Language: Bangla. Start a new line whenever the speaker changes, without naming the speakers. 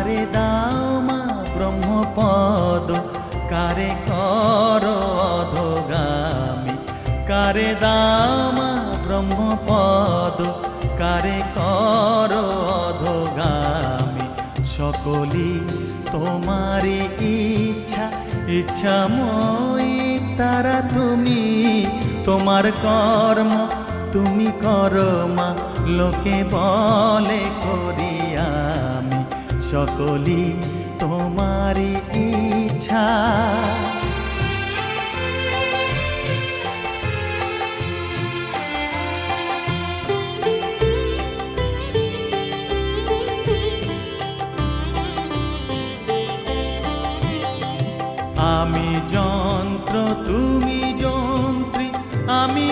কারে দাও মা ব্রহ্মপদ, কারে করো অধোগামী। কারে দাও মা ব্রহ্মপদ, কারে করো অধোগামী। সকলই তোমারই ইচ্ছা, ইচ্ছাময়ী তারা তুমি। তোমার কর্ম তুমি করো মা, লোকে বলে করি আমি। সকলই তোমারই ইচ্ছা। আমি যন্ত্র তুমি যন্ত্রী, আমি